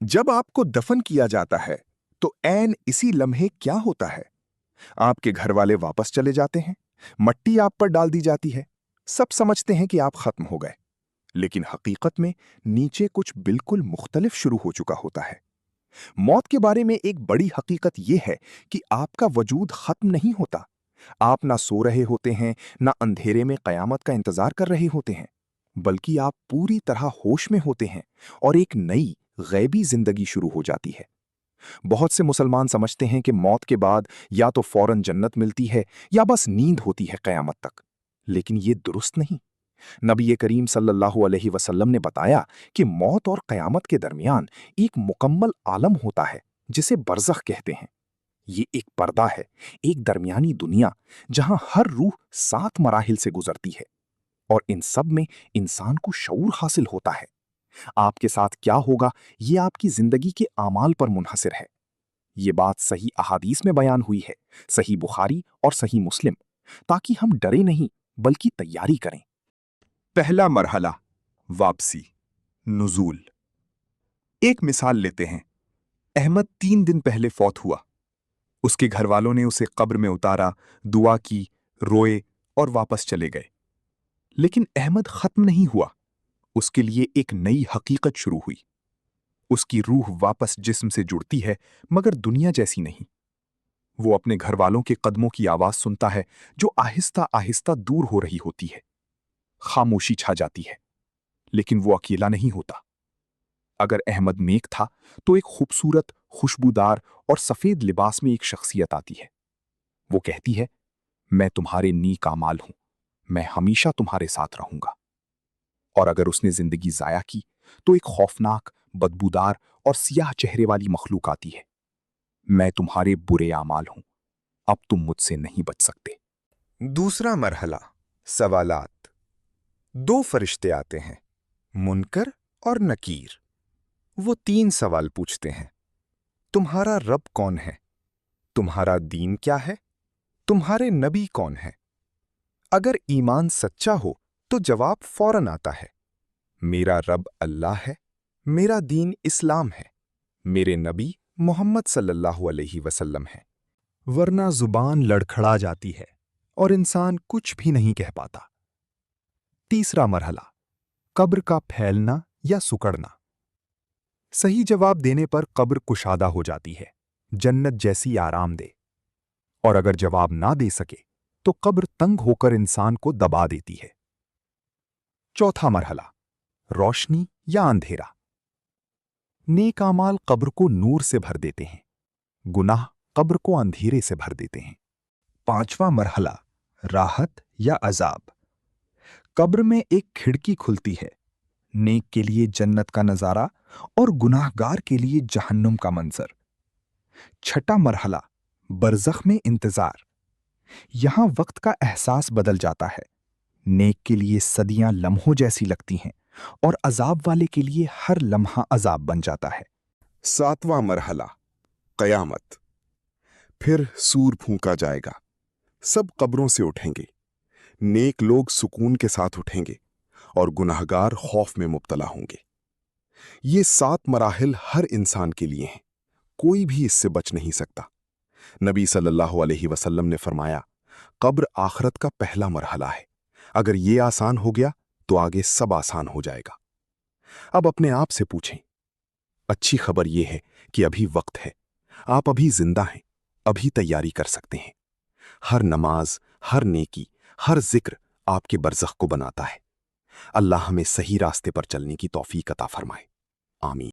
जब आपको दफन किया जाता है तो ऐन इसी लम्हे क्या होता है? आपके घर वाले वापस चले जाते हैं, मट्टी आप पर डाल दी जाती है, सब समझते हैं कि आप खत्म हो गए। लेकिन हकीकत में नीचे कुछ बिल्कुल मुख्तलिफ शुरू हो चुका होता है। मौत के बारे में एक बड़ी हकीकत यह है कि आपका वजूद खत्म नहीं होता। आप ना सो रहे होते हैं, ना अंधेरे में कयामत का इंतजार कर रहे होते हैं, बल्कि आप पूरी तरह होश में होते हैं और एक नई गैबी जिंदगी शुरू हो जाती है। बहुत से मुसलमान समझते हैं कि मौत के बाद या तो फौरन जन्नत मिलती है या बस नींद होती है कयामत तक। लेकिन ये दुरुस्त नहीं। नबी करीम सल्लल्लाहु अलैहि वसल्लम ने बताया कि मौत और कयामत के दरमियान एक मुकम्मल आलम होता है जिसे बरज़ख कहते हैं। ये एक पर्दा है, एक दरमियानी दुनिया जहां हर रूह 7 मराहिल से गुजरती है और इन सब में इंसान को शऊर हासिल होता है। आपके साथ क्या होगा ये आपकी जिंदगी के आमाल पर मुनहसिर है। ये बात सही अहादीस में बयान हुई है, सही बुखारी और सही मुस्लिम, ताकि हम डरे नहीं बल्कि तैयारी करें। पहला मरहला, वापसी, नुज़ूल। एक मिसाल लेते हैं। अहमद 3 दिन पहले फौत हुआ। उसके घर वालों ने उसे कब्र में उतारा, दुआ की, रोए और वापस चले गए। लेकिन अहमद खत्म नहीं हुआ। उसके लिए एक नई हकीकत शुरू हुई। उसकी रूह वापस जिस्म से जुड़ती है, मगर दुनिया जैसी नहीं। वो अपने घर वालों के कदमों की आवाज सुनता है जो आहिस्ता आहिस्ता दूर हो रही होती है। खामोशी छा जाती है, लेकिन वो अकेला नहीं होता। अगर अहमद नेक था तो एक खूबसूरत, खुशबूदार और सफेद लिबास में एक शख्सियत आती है। वो कहती है, मैं तुम्हारे नेक आमाल हूं, मैं हमेशा तुम्हारे साथ रहूंगा। और अगर उसने जिंदगी जाया की तो एक खौफनाक, बदबूदार और सियाह चेहरे वाली मखलूक आती है, मैं तुम्हारे बुरे आमाल हूं, अब तुम मुझसे नहीं बच सकते। दूसरा मरहला, सवालात। 2 फरिश्ते आते हैं, मुनकर और नकीर। वो 3 सवाल पूछते हैं। तुम्हारा रब कौन है? तुम्हारा दीन क्या है? तुम्हारे नबी कौन है? अगर ईमान सच्चा हो तो जवाब फौरन आता है, मेरा रब अल्लाह है, मेरा दीन इस्लाम है, मेरे नबी मोहम्मद सल्लल्लाहु अलैहि वसल्लम है। वरना जुबान लड़खड़ा जाती है और इंसान कुछ भी नहीं कह पाता। तीसरा मरहला, कब्र का फैलना या सुकड़ना। सही जवाब देने पर कब्र कुशादा हो जाती है, जन्नत जैसी आरामदेह। और अगर जवाब ना दे सके तो कब्र तंग होकर इंसान को दबा देती है। चौथा मरहला, रोशनी या अंधेरा। नेक आमाल कब्र को नूर से भर देते हैं, गुनाह कब्र को अंधेरे से भर देते हैं। पांचवा मरहला, राहत या अजाब। कब्र में एक खिड़की खुलती है, नेक के लिए जन्नत का नजारा और गुनाहगार के लिए जहन्नुम का मंजर। छठा मरहला, बरज़ख में इंतजार। यहां वक्त का एहसास बदल जाता है। नेक के लिए सदियां लम्हों जैसी लगती हैं और अजाब वाले के लिए हर लम्हा अजाब बन जाता है। सातवां मरहला, कयामत। फिर सूर फूंका जाएगा, सब कब्रों से उठेंगे। नेक लोग सुकून के साथ उठेंगे और गुनाहगार खौफ में मुब्तला होंगे। ये 7 मराहिल हर इंसान के लिए हैं, कोई भी इससे बच नहीं सकता। नबी सल्लल्लाहु अलैहि वसल्लम ने फरमाया, कब्र आखरत का पहला मरहला है, अगर ये आसान हो गया तो आगे सब आसान हो जाएगा। अब अपने आप से पूछें, अच्छी खबर यह है कि अभी वक्त है, आप अभी जिंदा हैं, अभी तैयारी कर सकते हैं। हर नमाज, हर नेकी, हर जिक्र आपके बरज़ख को बनाता है। अल्लाह हमें सही रास्ते पर चलने की तौफीक अता फरमाए। आमीन।